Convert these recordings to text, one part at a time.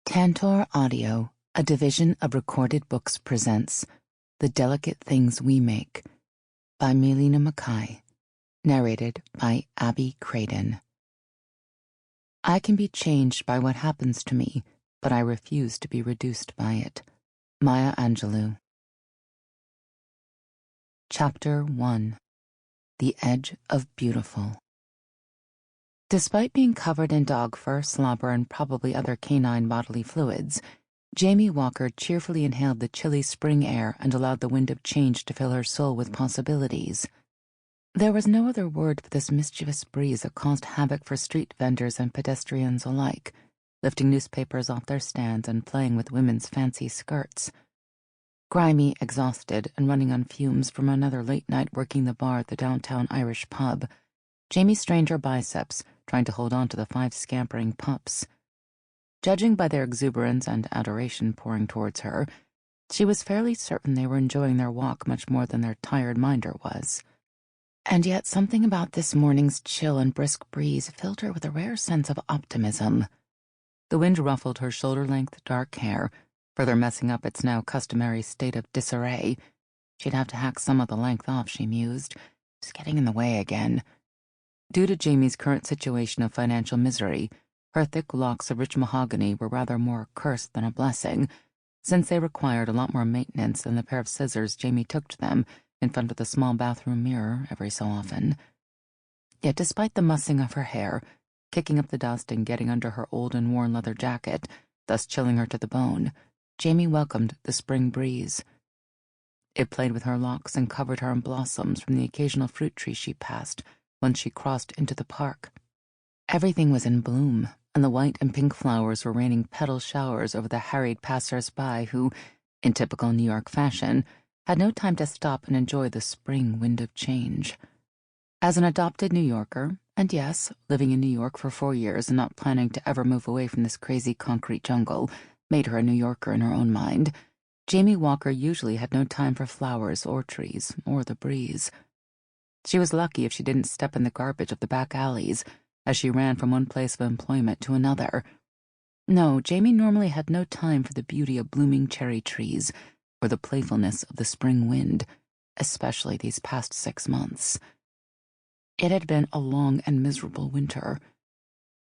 Tantor Audio, a division of Recorded Books, presents The Delicate Things We Make by Milena Mckay, narrated by Craden. I can be changed by what happens to me, but I refuse to be reduced by it. Maya Angelou. Chapter 1. The Edge of Beautiful. Despite being covered in dog fur, slobber, and probably other canine bodily fluids, Jamie Walker cheerfully inhaled the chilly spring air and allowed the wind of change to fill her soul with possibilities. There was no other word for this mischievous breeze that caused havoc for street vendors and pedestrians alike, lifting newspapers off their stands and playing with women's fancy skirts. Grimy, exhausted, and running on fumes from another late night working the bar at the downtown Irish pub, Jamie strained her biceps, trying to hold on to the 5 scampering pups. Judging by their exuberance and adoration pouring towards her, she was fairly certain they were enjoying their walk much more than their tired minder was. And yet something about this morning's chill and brisk breeze filled her with a rare sense of optimism. The wind ruffled her shoulder-length dark hair, further messing up its now customary state of disarray. She'd have to hack some of the length off, she mused. It's getting in the way again. Due to Jamie's current situation of financial misery, her thick locks of rich mahogany were rather more a curse than a blessing, since they required a lot more maintenance than the pair of scissors Jamie took to them in front of the small bathroom mirror every so often. Yet despite the mussing of her hair, kicking up the dust and getting under her old and worn leather jacket, thus chilling her to the bone, Jamie welcomed the spring breeze. It played with her locks and covered her in blossoms from the occasional fruit tree she passed once she crossed into the park. Everything was in bloom, and the white and pink flowers were raining petal showers over the harried passers-by who, in typical New York fashion, had no time to stop and enjoy the spring wind of change. As an adopted New Yorker, and yes, living in New York for 4 years and not planning to ever move away from this crazy concrete jungle, made her a New Yorker in her own mind, Jamie Walker usually had no time for flowers or trees or the breeze. She was lucky if she didn't step in the garbage of the back alleys as she ran from one place of employment to another. No, Jamie normally had no time for the beauty of blooming cherry trees or the playfulness of the spring wind, especially these past 6 months. It had been a long and miserable winter.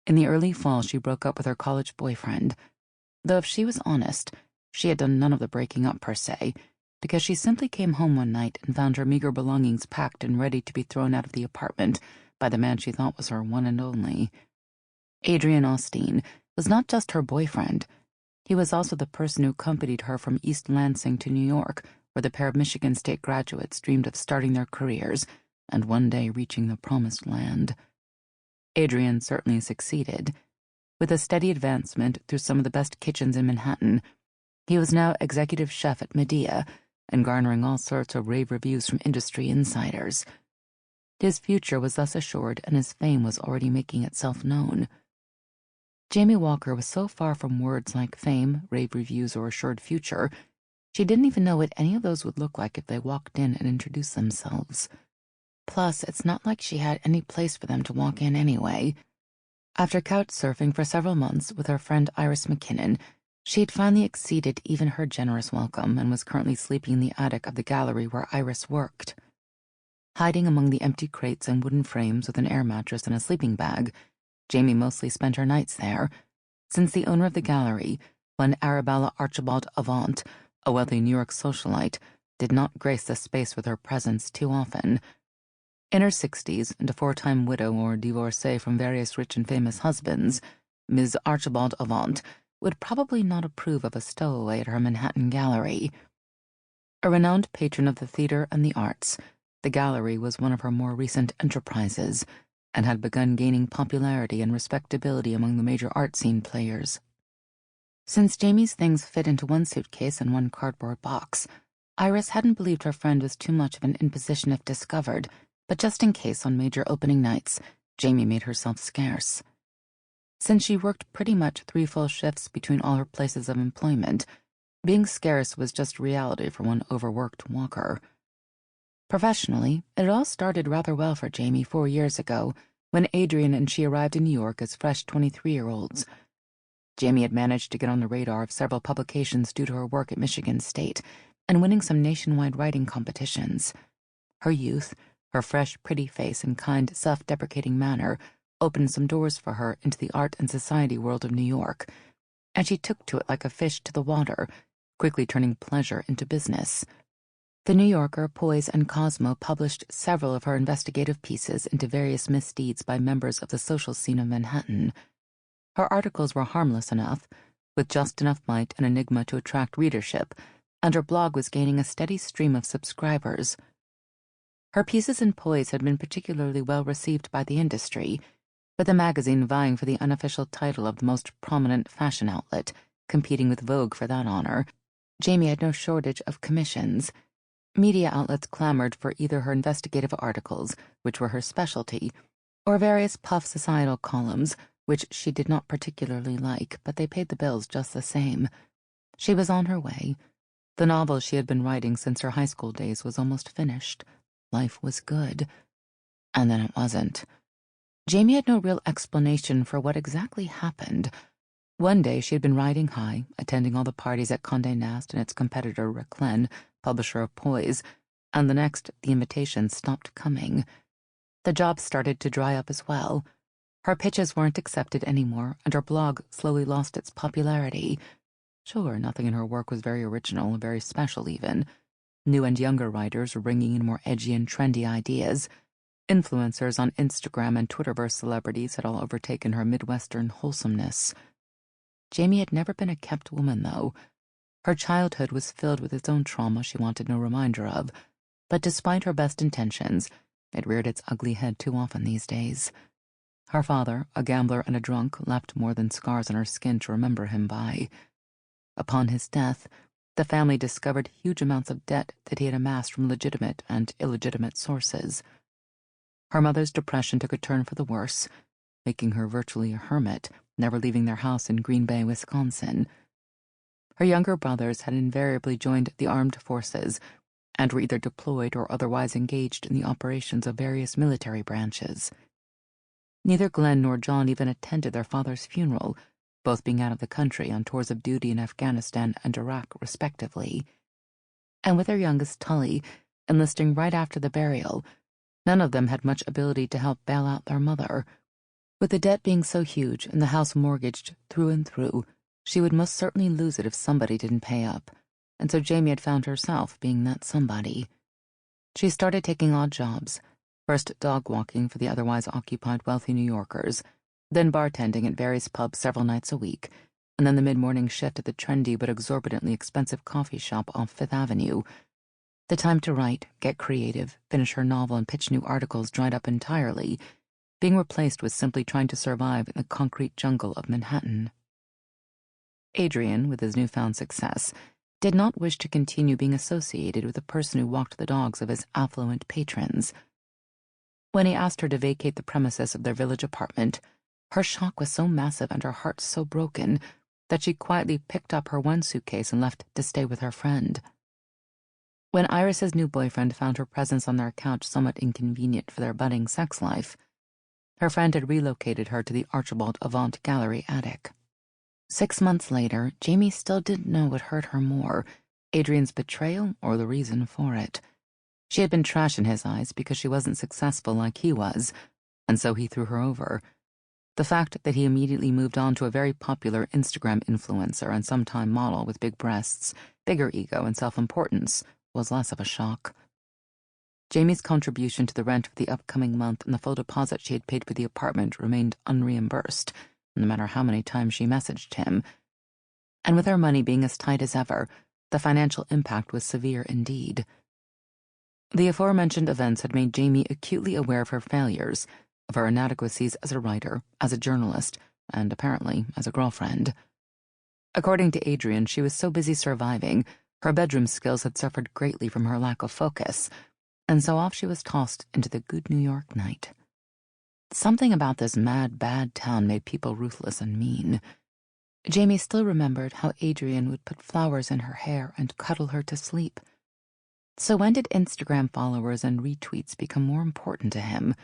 In the early fall, she broke up with her college boyfriend, though if she was honest, she had done none of the breaking up per se, because she simply came home one night and found her meager belongings packed and ready to be thrown out of the apartment by the man she thought was her one and only. Adrian Austin was not just her boyfriend. He was also the person who accompanied her from East Lansing to New York, where the pair of Michigan State graduates dreamed of starting their careers and one day reaching the promised land. Adrian certainly succeeded. With a steady advancement through some of the best kitchens in Manhattan, he was now executive chef at Medea, and garnering all sorts of rave reviews from industry insiders. His future was thus assured, and his fame was already making itself known. Jamie Walker was so far from words like fame, rave reviews, or assured future, she didn't even know what any of those would look like if they walked in and introduced themselves. Plus, it's not like she had any place for them to walk in anyway. After couch surfing for several months with her friend Iris McKinnon, she had finally exceeded even her generous welcome and was currently sleeping in the attic of the gallery where Iris worked. Hiding among the empty crates and wooden frames with an air mattress and a sleeping bag, Jamie mostly spent her nights there, since the owner of the gallery, one Arabella Archibald Avant, a wealthy New York socialite, did not grace the space with her presence too often. In her 60s and a 4-time widow or divorcee from various rich and famous husbands, Ms. Archibald Avant would probably not approve of a stowaway at her Manhattan gallery. A renowned patron of the theater and the arts, the gallery was one of her more recent enterprises and had begun gaining popularity and respectability among the major art scene players. Since Jamie's things fit into one suitcase and one cardboard box, Iris hadn't believed her friend was too much of an imposition if discovered, but just in case on major opening nights, Jamie made herself scarce. Since she worked pretty much 3 full shifts between all her places of employment, being scarce was just reality for one overworked Walker. Professionally, it all started rather well for Jamie 4 years ago, when Adrian and she arrived in New York as fresh 23-year-olds. Jamie had managed to get on the radar of several publications due to her work at Michigan State and winning some nationwide writing competitions. Her youth, her fresh, pretty face, and kind, self-deprecating manner opened some doors for her into the art and society world of New York, and she took to it like a fish to the water, quickly turning pleasure into business. The New Yorker, Poise, and Cosmo published several of her investigative pieces into various misdeeds by members of the social scene of Manhattan. Her articles were harmless enough, with just enough might and enigma to attract readership, and her blog was gaining a steady stream of subscribers. Her pieces in Poise had been particularly well received by the industry, with the magazine vying for the unofficial title of the most prominent fashion outlet, competing with Vogue for that honor. Jamie had no shortage of commissions. Media outlets clamored for either her investigative articles, which were her specialty, or various puff societal columns, which she did not particularly like, but they paid the bills just the same. She was on her way. The novel she had been writing since her high school days was almost finished. Life was good. And then it wasn't. Jamie had no real explanation for what exactly happened. One day she had been riding high, attending all the parties at Condé Nast and its competitor Reclen, publisher of Poise, and the next the invitations stopped coming. The jobs started to dry up as well. Her pitches weren't accepted anymore, and her blog slowly lost its popularity. Sure, nothing in her work was very original, very special even. New and younger writers were bringing in more edgy and trendy ideas. Influencers on Instagram and Twitterverse celebrities had all overtaken her Midwestern wholesomeness. Jamie had never been a kept woman, though. Her childhood was filled with its own trauma she wanted no reminder of, but despite her best intentions, it reared its ugly head too often these days. Her father, a gambler and a drunk, left more than scars on her skin to remember him by. Upon his death, the family discovered huge amounts of debt that he had amassed from legitimate and illegitimate sources. Her mother's depression took a turn for the worse, making her virtually a hermit, never leaving their house in Green Bay, Wisconsin. Her younger brothers had invariably joined the armed forces and were either deployed or otherwise engaged in the operations of various military branches. Neither Glenn nor John even attended their father's funeral, both being out of the country on tours of duty in Afghanistan and Iraq, respectively. And with their youngest, Tully, enlisting right after the burial, none of them had much ability to help bail out their mother. With the debt being so huge and the house mortgaged through and through, she would most certainly lose it if somebody didn't pay up, and so Jamie had found herself being that somebody. She started taking odd jobs, first dog walking for the otherwise occupied wealthy New Yorkers, then bartending at various pubs several nights a week, and then the mid-morning shift at the trendy but exorbitantly expensive coffee shop off Fifth Avenue. The time to write, get creative, finish her novel, and pitch new articles dried up entirely, being replaced with simply trying to survive in the concrete jungle of Manhattan. Adrian, with his newfound success, did not wish to continue being associated with the person who walked the dogs of his affluent patrons. When he asked her to vacate the premises of their village apartment, her shock was so massive and her heart so broken that she quietly picked up her one suitcase and left to stay with her friend. When Iris's new boyfriend found her presence on their couch somewhat inconvenient for their budding sex life, her friend had relocated her to the Archibald Avant Gallery attic. 6 months later, Jamie still didn't know what hurt her more, Adrian's betrayal or the reason for it. She had been trash in his eyes because she wasn't successful like he was, and so he threw her over. The fact that he immediately moved on to a very popular Instagram influencer and sometime model with big breasts, bigger ego, and self-importance was less of a shock. Jamie's contribution to the rent for the upcoming month and the full deposit she had paid for the apartment remained unreimbursed, no matter how many times she messaged him. And with her money being as tight as ever, the financial impact was severe indeed. The aforementioned events had made Jamie acutely aware of her failures, of her inadequacies as a writer, as a journalist, and apparently as a girlfriend. According to Adrian, she was so busy surviving, her bedroom skills had suffered greatly from her lack of focus, and so off she was tossed into the good New York night. Something about this mad, bad town made people ruthless and mean. Jamie still remembered how Adrian would put flowers in her hair and cuddle her to sleep. So when did Instagram followers and retweets become more important to him?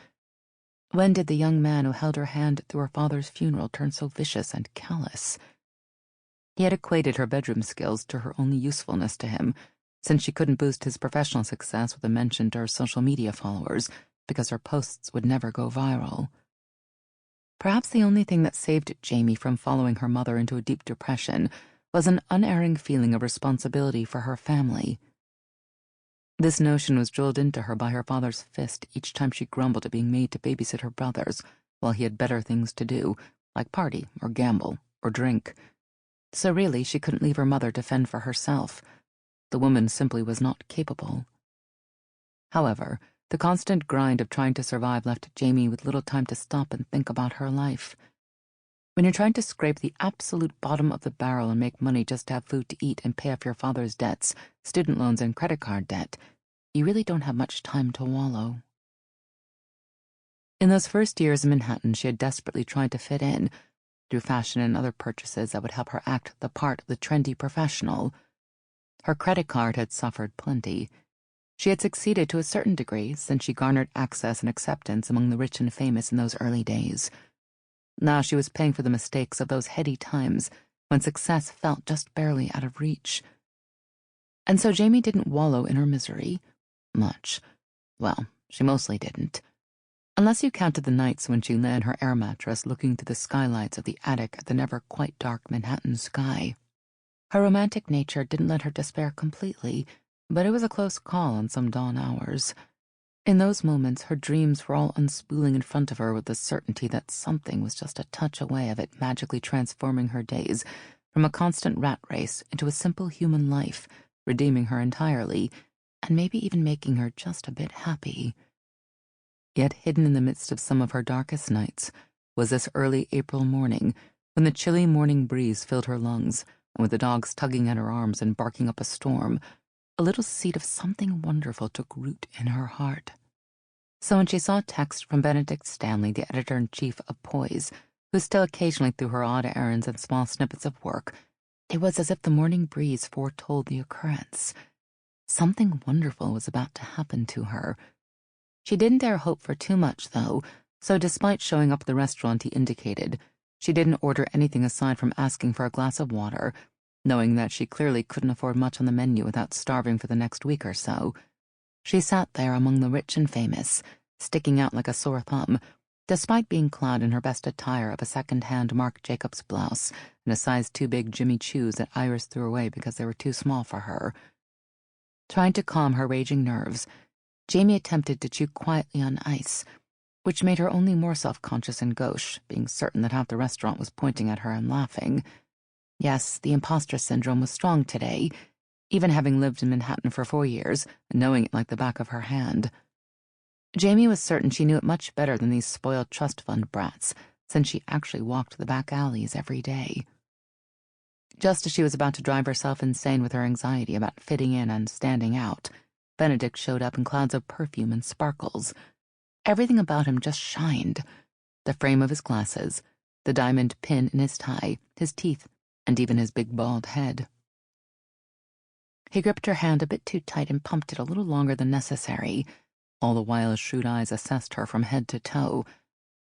When did the young man who held her hand through her father's funeral turn so vicious and callous? He had equated her bedroom skills to her only usefulness to him, since she couldn't boost his professional success with a mention to her social media followers because her posts would never go viral. Perhaps the only thing that saved Jamie from following her mother into a deep depression was an unerring feeling of responsibility for her family. This notion was drilled into her by her father's fist each time she grumbled at being made to babysit her brothers while he had better things to do, like party or gamble or drink. So really, she couldn't leave her mother to fend for herself. The woman simply was not capable. However, the constant grind of trying to survive left Jamie with little time to stop and think about her life. When you're trying to scrape the absolute bottom of the barrel and make money just to have food to eat and pay off your father's debts, student loans and credit card debt, you really don't have much time to wallow. In those first years in Manhattan, she had desperately tried to fit in, through fashion and other purchases that would help her act the part of the trendy professional. Her credit card had suffered plenty. She had succeeded to a certain degree since she garnered access and acceptance among the rich and famous in those early days. Now she was paying for the mistakes of those heady times when success felt just barely out of reach. And so Jamie didn't wallow in her misery. Much. Well, she mostly didn't. Unless you counted the nights when she lay in her air mattress looking through the skylights of the attic at the never-quite-dark Manhattan sky. Her romantic nature didn't let her despair completely, but it was a close call on some dawn hours. In those moments, her dreams were all unspooling in front of her with the certainty that something was just a touch away of it magically transforming her days from a constant rat race into a simple human life, redeeming her entirely, and maybe even making her just a bit happy. Yet hidden in the midst of some of her darkest nights was this early April morning when the chilly morning breeze filled her lungs, and with the dogs tugging at her arms and barking up a storm, a little seed of something wonderful took root in her heart. So when she saw a text from Benedict Stanley, the editor-in-chief of Poise, who still occasionally threw her odd errands and small snippets of work, it was as if the morning breeze foretold the occurrence. Something wonderful was about to happen to her. She didn't dare hope for too much, though, so despite showing up at the restaurant he indicated, she didn't order anything aside from asking for a glass of water, knowing that she clearly couldn't afford much on the menu without starving for the next week or so. She sat there among the rich and famous, sticking out like a sore thumb, despite being clad in her best attire of a second-hand Marc Jacobs blouse and a size too big Jimmy Choos that Iris threw away because they were too small for her. Trying to calm her raging nerves, Jamie attempted to chew quietly on ice, which made her only more self-conscious and gauche, being certain that half the restaurant was pointing at her and laughing. Yes, the imposter syndrome was strong today, even having lived in Manhattan for 4 years and knowing it like the back of her hand. Jamie was certain she knew it much better than these spoiled trust fund brats, since she actually walked the back alleys every day. Just as she was about to drive herself insane with her anxiety about fitting in and standing out, Benedict showed up in clouds of perfume and sparkles. Everything about him just shined. The frame of his glasses, the diamond pin in his tie, his teeth, and even his big bald head. He gripped her hand a bit too tight and pumped it a little longer than necessary, all the while his shrewd eyes assessed her from head to toe.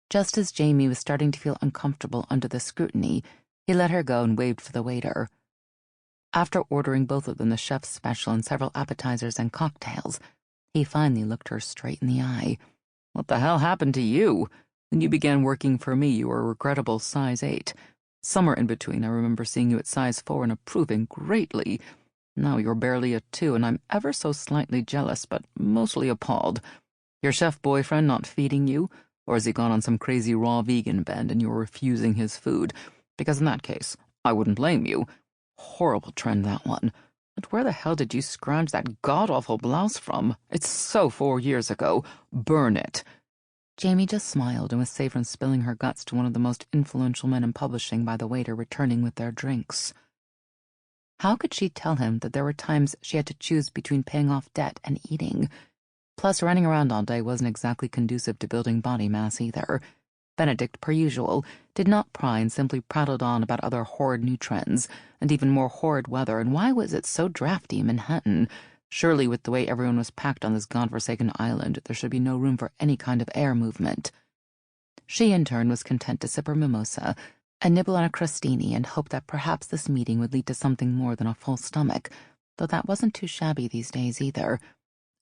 Just as Jamie was starting to feel uncomfortable under the scrutiny, he let her go and waved for the waiter. After ordering both of them the chef's special and several appetizers and cocktails, he finally looked her straight in the eye. "What the hell happened to you? When you began working for me, you were a regrettable size 8. Somewhere in between, I remember seeing you at size 4 and approving greatly. Now you're barely a 2, and I'm ever so slightly jealous, but mostly appalled. Your chef boyfriend not feeding you? Or has he gone on some crazy raw vegan bend and you're refusing his food? Because in that case, I wouldn't blame you. Horrible trend, that one. But where the hell did you scrounge that god-awful blouse from? It's so 4 years ago. Burn it." Jamie just smiled and was saved from spilling her guts to one of the most influential men in publishing by the waiter returning with their drinks. How could she tell him that there were times she had to choose between paying off debt and eating? Plus, running around all day wasn't exactly conducive to building body mass either. Benedict, per usual, did not pry and simply prattled on about other horrid new trends, and even more horrid weather, and why was it so drafty in Manhattan? Surely with the way everyone was packed on this godforsaken island, there should be no room for any kind of air movement. She, in turn, was content to sip her mimosa, a nibble on a crostini, and hoped that perhaps this meeting would lead to something more than a full stomach, though that wasn't too shabby these days either.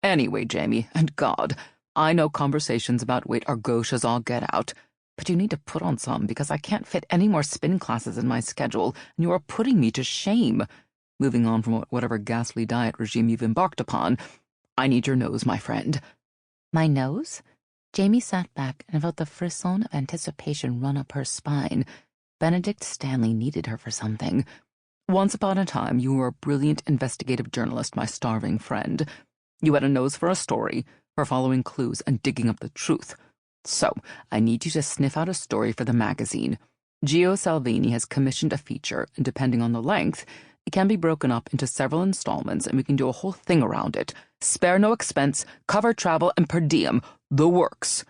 Anyway, Jamie, and God, I know conversations about weight are gauche as all get out, but you need to put on some because I can't fit any more spin classes in my schedule, and you are putting me to shame. Moving on from whatever ghastly diet regime you've embarked upon, I need your nose, my friend. My nose? Jamie sat back and felt the frisson of anticipation run up her spine. Benedict Stanley needed her for something. Once upon a time, you were a brilliant investigative journalist, my starving friend. You had a nose for a story, for following clues and digging up the truth. So, I need you to sniff out a story for the magazine. Gio Salvini has commissioned a feature, and depending on the length, it can be broken up into several installments, and we can do a whole thing around it. Spare no expense, cover travel, and per diem. The works.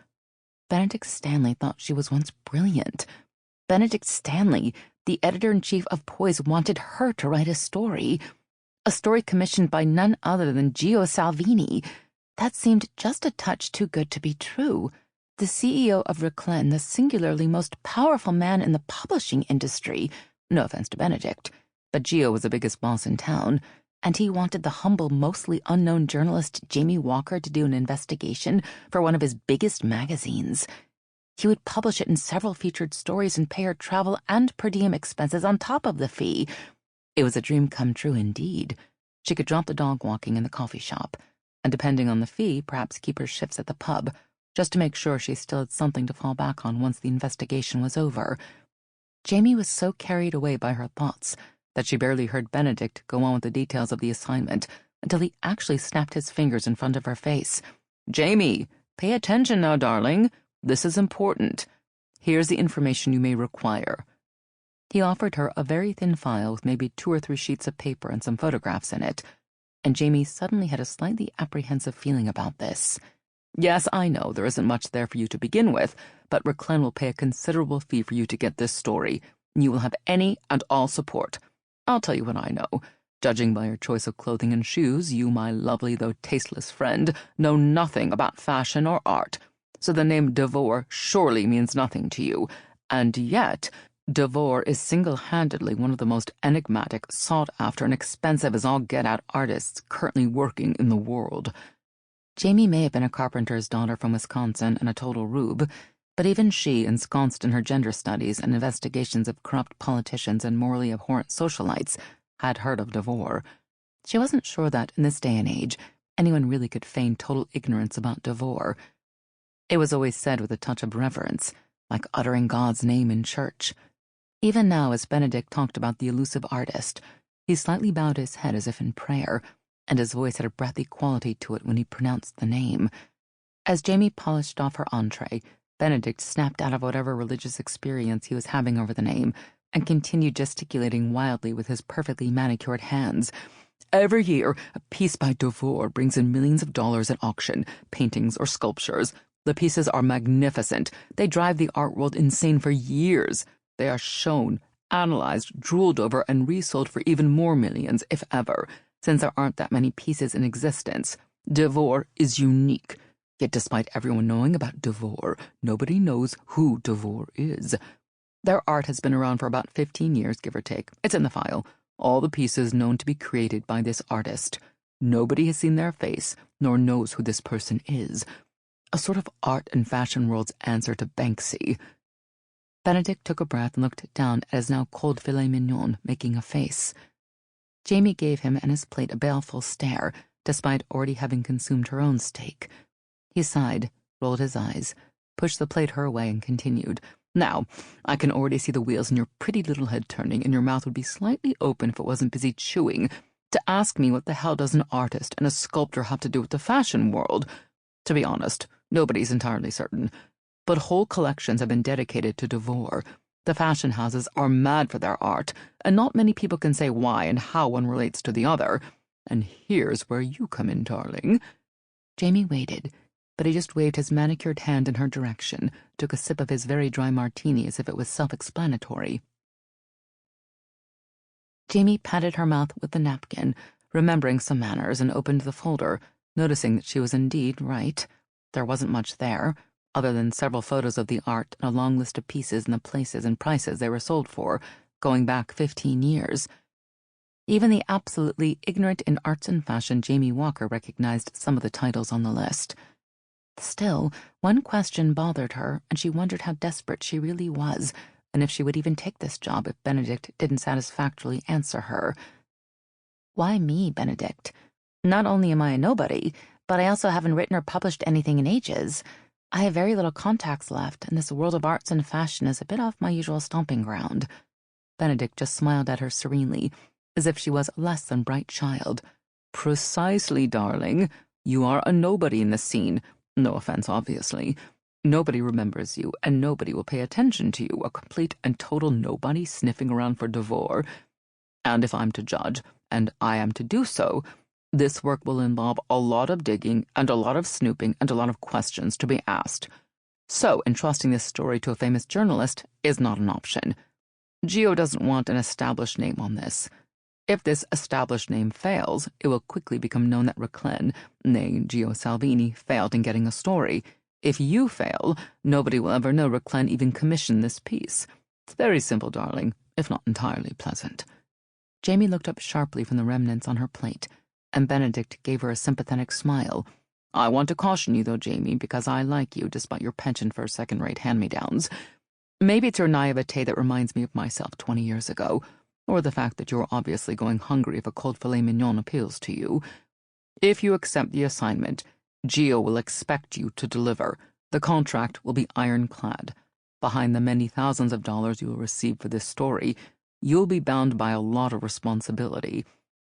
Benedict Stanley thought she was once brilliant. Benedict Stanley, the editor-in-chief of Poise, wanted her to write a story commissioned by none other than Gio Salvini. That seemed just a touch too good to be true. The CEO of Craden, the singularly most powerful man in the publishing industry. No offense to Benedict, but Gio was the biggest boss in town, and he wanted the humble, mostly unknown journalist Jamie Walker to do an investigation for one of his biggest magazines. He would publish it in several featured stories and pay her travel and per diem expenses on top of the fee. It was a dream come true indeed. She could drop the dog walking in the coffee shop, and depending on the fee, perhaps keep her shifts at the pub, just to make sure she still had something to fall back on once the investigation was over. Jamie was so carried away by her thoughts that she barely heard Benedict go on with the details of the assignment until he actually snapped his fingers in front of her face. Jamie, pay attention now, darling. This is important. Here's the information you may require. He offered her a very thin file with maybe 2 or 3 sheets of paper and some photographs in it, and Jamie suddenly had a slightly apprehensive feeling about this. Yes, I know there isn't much there for you to begin with, but Craden will pay a considerable fee for you to get this story, and you will have any and all support. I'll tell you what I know. Judging by your choice of clothing and shoes, you, my lovely though tasteless friend, know nothing about fashion or art, so the name DeVor surely means nothing to you, and yet DeVor is single-handedly one of the most enigmatic, sought-after, and expensive as all get-out artists currently working in the world. Jamie may have been a carpenter's daughter from Wisconsin and a total rube, but even she, ensconced in her gender studies and investigations of corrupt politicians and morally abhorrent socialites, had heard of DeVor. She wasn't sure that, in this day and age, anyone really could feign total ignorance about DeVor. It was always said with a touch of reverence, like uttering God's name in church. Even now, as Benedict talked about the elusive artist, he slightly bowed his head as if in prayer, and his voice had a breathy quality to it when he pronounced the name. As Jamie polished off her entree, Benedict snapped out of whatever religious experience he was having over the name and continued gesticulating wildly with his perfectly manicured hands. Every year, a piece by DeVor brings in millions of dollars at auction, paintings or sculptures. The pieces are magnificent. They drive the art world insane for years. They are shown, analyzed, drooled over, and resold for even more millions, if ever, since there aren't that many pieces in existence. DeVor is unique. Yet despite everyone knowing about DeVor, nobody knows who DeVor is. Their art has been around for about 15 years, give or take. It's in the file. All the pieces known to be created by this artist. Nobody has seen their face, nor knows who this person is. A sort of art and fashion world's answer to Banksy. Benedict took a breath and looked down at his now cold filet mignon, making a face. Jamie gave him and his plate a baleful stare, despite already having consumed her own steak. He sighed, rolled his eyes, pushed the plate her way, and continued. Now, I can already see the wheels in your pretty little head turning, and your mouth would be slightly open if it wasn't busy chewing, to ask me what the hell does an artist and a sculptor have to do with the fashion world. To be honest, nobody's entirely certain. But whole collections have been dedicated to DeVor. The fashion houses are mad for their art, and not many people can say why and how one relates to the other. And here's where you come in, darling. Jamie waited, but he just waved his manicured hand in her direction, took a sip of his very dry martini as if it was self-explanatory. Jamie patted her mouth with the napkin, remembering some manners, and opened the folder, noticing that she was indeed right. There wasn't much there. other than several photos of the art and a long list of pieces and the places and prices they were sold for, going back 15 years. Even the absolutely ignorant in arts and fashion Jamie Walker recognized some of the titles on the list. Still, one question bothered her, and she wondered how desperate she really was, and if she would even take this job if Benedict didn't satisfactorily answer her. Why me, Benedict? Not only am I a nobody, but I also haven't written or published anything in ages. I have very little contacts left, and this world of arts and fashion is a bit off my usual stomping ground. Benedict just smiled at her serenely, as if she was a less than bright child. Precisely, darling. You are a nobody in the scene. No offense, obviously. Nobody remembers you, and nobody will pay attention to you, a complete and total nobody sniffing around for DeVor. And if I'm to judge, and I am to do so, this work will involve a lot of digging and a lot of snooping and a lot of questions to be asked. So, entrusting this story to a famous journalist is not an option. Gio doesn't want an established name on this. If this established name fails, it will quickly become known that Reclen, nay, Gio Salvini, failed in getting a story. If you fail, nobody will ever know Reclen even commissioned this piece. It's very simple, darling, if not entirely pleasant. Jamie looked up sharply from the remnants on her plate, and Benedict gave her a sympathetic smile. I want to caution you, though, Jamie, because I like you, despite your penchant for second-rate hand-me-downs. Maybe it's your naivete that reminds me of myself 20 years ago, or the fact that you're obviously going hungry if a cold filet mignon appeals to you. If you accept the assignment, Gio will expect you to deliver. The contract will be ironclad. Behind the many thousands of dollars you will receive for this story, you'll be bound by a lot of responsibility.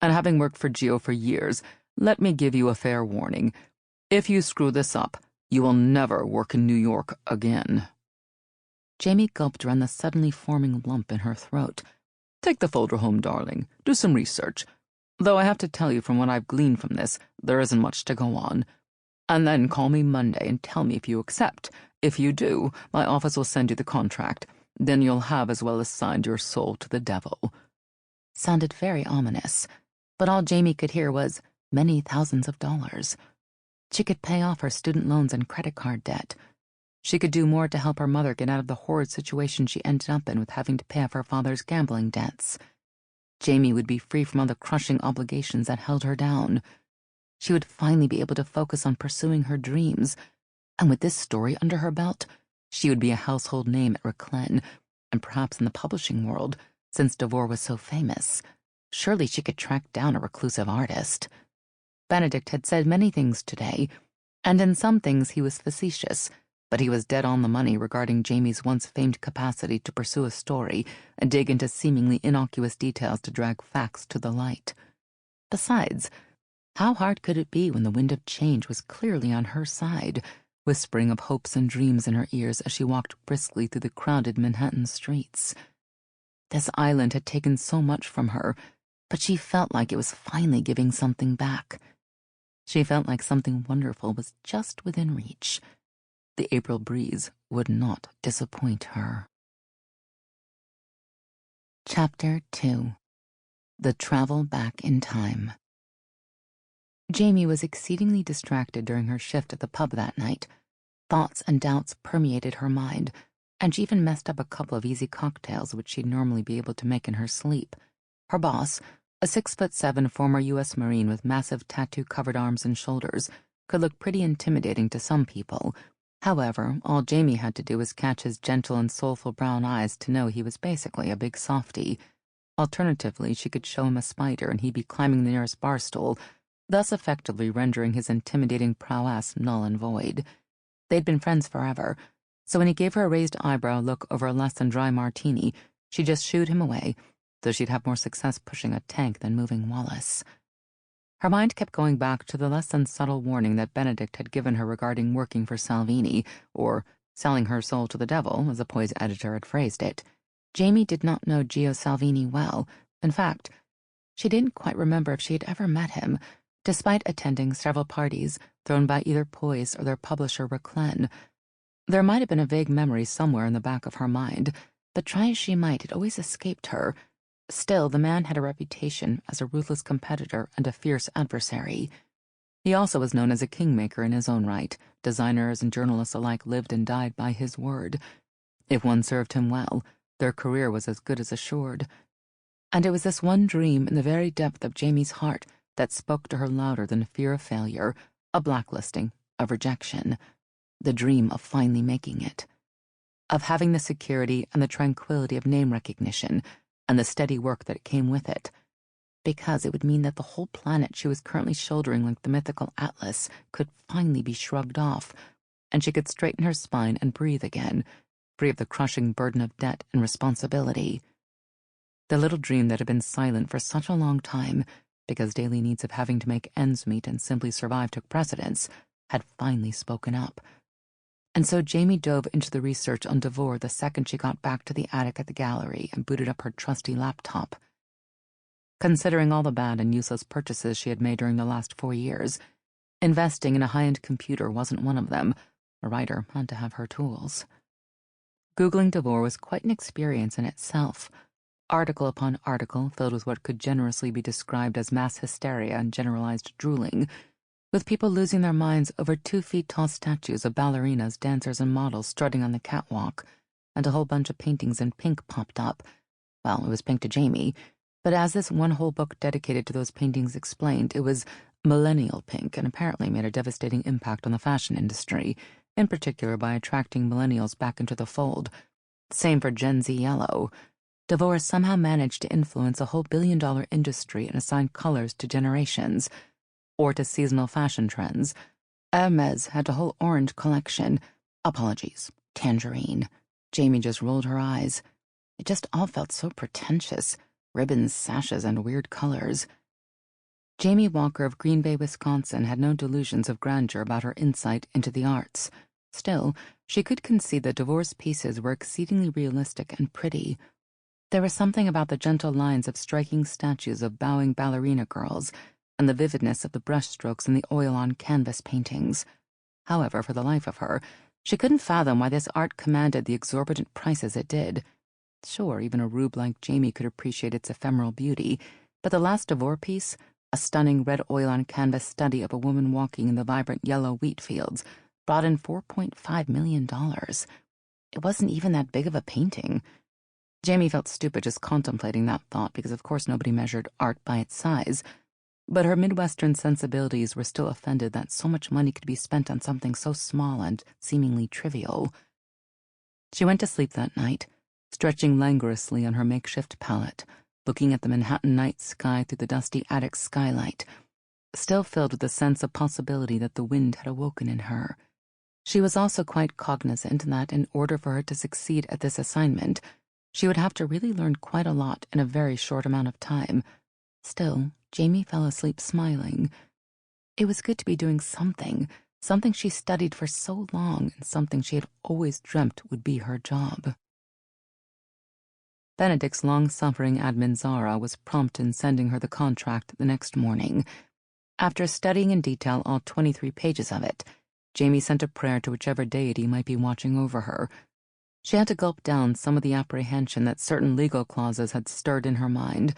And having worked for Gio for years, let me give you a fair warning. If you screw this up, you will never work in New York again. Jamie gulped around the suddenly forming lump in her throat. Take the folder home, darling. Do some research. Though I have to tell you from what I've gleaned from this, there isn't much to go on. And then call me Monday and tell me if you accept. If you do, my office will send you the contract. Then you'll have as well as signed your soul to the devil. Sounded very ominous, but all Jamie could hear was many thousands of dollars. She could pay off her student loans and credit card debt. She could do more to help her mother get out of the horrid situation she ended up in with having to pay off her father's gambling debts. Jamie would be free from all the crushing obligations that held her down. She would finally be able to focus on pursuing her dreams, and with this story under her belt, she would be a household name at Reclen, and perhaps in the publishing world, since DeVor was so famous. Surely she could track down a reclusive artist. Benedict had said many things today, and in some things he was facetious, but he was dead on the money regarding Jamie's once-famed capacity to pursue a story and dig into seemingly innocuous details to drag facts to the light. Besides, how hard could it be when the wind of change was clearly on her side, whispering of hopes and dreams in her ears as she walked briskly through the crowded Manhattan streets? This island had taken so much from her, but she felt like it was finally giving something back. She felt like something wonderful was just within reach. The April breeze would not disappoint her. Chapter 2. The Travel Back in Time. Jamie was exceedingly distracted during her shift at the pub that night. Thoughts and doubts permeated her mind, and she even messed up a couple of easy cocktails which she'd normally be able to make in her sleep. Her boss, a 6'7" former U.S. Marine with massive tattoo-covered arms and shoulders, could look pretty intimidating to some people. However, all Jamie had to do was catch his gentle and soulful brown eyes to know he was basically a big softy. Alternatively, she could show him a spider and he'd be climbing the nearest bar stool, thus effectively rendering his intimidating prowess null and void. They'd been friends forever, so when he gave her a raised eyebrow look over a less-than-dry martini, she just shooed him away, though she'd have more success pushing a tank than moving Wallace. Her mind kept going back to the less-than-subtle warning that Benedict had given her regarding working for Salvini, or selling her soul to the devil, as the Poise editor had phrased it. Jamie did not know Gio Salvini well. In fact, she didn't quite remember if she had ever met him, despite attending several parties thrown by either Poise or their publisher Reclen. There might have been a vague memory somewhere in the back of her mind, but try as she might, it always escaped her. Still, the man had a reputation as a ruthless competitor and a fierce adversary. He also was known as a kingmaker in his own right. Designers and journalists alike lived and died by his word. If one served him well, their career was as good as assured. And it was this one dream in the very depth of Jamie's heart that spoke to her louder than fear of failure, of blacklisting, of rejection. The dream of finally making it. Of having the security and the tranquility of name recognition, and the steady work that came with it. Because it would mean that the whole planet she was currently shouldering like the mythical Atlas could finally be shrugged off, and she could straighten her spine and breathe again, free of the crushing burden of debt and responsibility. The little dream that had been silent for such a long time, because daily needs of having to make ends meet and simply survive took precedence, had finally spoken up. And so Jamie dove into the research on DeVor the second she got back to the attic at the gallery and booted up her trusty laptop. Considering all the bad and useless purchases she had made during the last 4 years, investing in a high-end computer wasn't one of them. A writer had to have her tools. Googling DeVor was quite an experience in itself. Article upon article filled with what could generously be described as mass hysteria and generalized drooling, with people losing their minds over 2-feet-tall statues of ballerinas, dancers, and models strutting on the catwalk, and a whole bunch of paintings in pink popped up. Well, it was pink to Jamie, but as this one whole book dedicated to those paintings explained, it was millennial pink and apparently made a devastating impact on the fashion industry, in particular by attracting millennials back into the fold. Same for Gen Z yellow. DeVor somehow managed to influence a whole billion-dollar industry and assign colors to generations, or to seasonal fashion trends. Hermes had a whole orange collection. Apologies, tangerine. Jamie just rolled her eyes. It just all felt so pretentious. Ribbons, sashes, and weird colors. Jamie Walker of Green Bay, Wisconsin had no delusions of grandeur about her insight into the arts. Still, she could concede that DeVor's pieces were exceedingly realistic and pretty. There was something about the gentle lines of striking statues of bowing ballerina girls, and the vividness of the brushstrokes in the oil-on-canvas paintings. However, for the life of her, she couldn't fathom why this art commanded the exorbitant prices it did. Sure, even a rube like Jamie could appreciate its ephemeral beauty, but the last DeVor piece, a stunning red oil-on-canvas study of a woman walking in the vibrant yellow wheat fields, brought in $4.5 million. It wasn't even that big of a painting. Jamie felt stupid just contemplating that thought because of course nobody measured art by its size, but her Midwestern sensibilities were still offended that so much money could be spent on something so small and seemingly trivial. She went to sleep that night, stretching languorously on her makeshift pallet, looking at the Manhattan night sky through the dusty attic skylight, still filled with the sense of possibility that the wind had awoken in her. She was also quite cognizant that in order for her to succeed at this assignment, she would have to really learn quite a lot in a very short amount of time. Still, Jamie fell asleep smiling. It was good to be doing something she studied for so long and something she had always dreamt would be her job. Benedict's long-suffering admin Zara was prompt in sending her the contract the next morning. After studying in detail all 23 pages of it, Jamie sent a prayer to whichever deity might be watching over her. She had to gulp down some of the apprehension that certain legal clauses had stirred in her mind,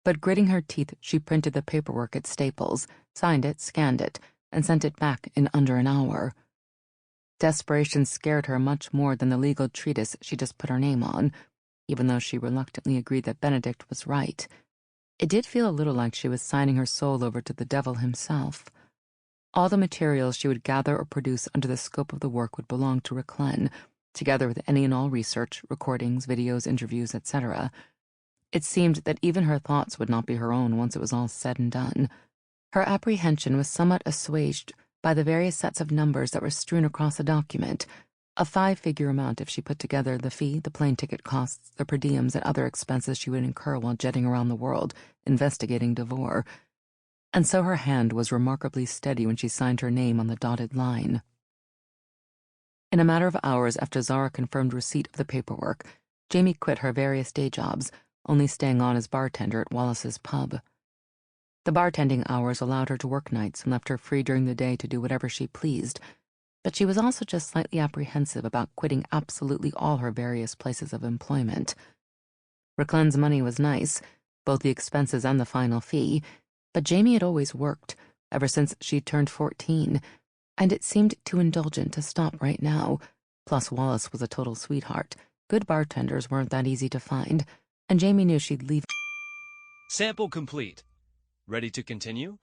but gritting her teeth, she printed the paperwork at Staples, signed it, scanned it, and sent it back in under an hour. Desperation scared her much more than the legal treatise she just put her name on, even though she reluctantly agreed that Benedict was right. It did feel a little like she was signing her soul over to the devil himself. All the materials she would gather or produce under the scope of the work would belong to Reclen, together with any and all research, recordings, videos, interviews, etc. It seemed that even her thoughts would not be her own once it was all said and done. Her apprehension was somewhat assuaged by the various sets of numbers that were strewn across the document, a 5-figure amount if she put together the fee, the plane ticket costs, the per diems, and other expenses she would incur while jetting around the world, investigating DeVor. And so her hand was remarkably steady when she signed her name on the dotted line. In a matter of hours after Zara confirmed receipt of the paperwork, Jamie quit her various day jobs, only staying on as bartender at Wallace's pub. The bartending hours allowed her to work nights and left her free during the day to do whatever she pleased, but she was also just slightly apprehensive about quitting absolutely all her various places of employment. Reclen's money was nice, both the expenses and the final fee, but Jamie had always worked, ever since she turned 14, and it seemed too indulgent to stop right now. Plus, Wallace was a total sweetheart. Good bartenders weren't that easy to find, and Jamie knew she'd leave. Sample complete. Ready to continue?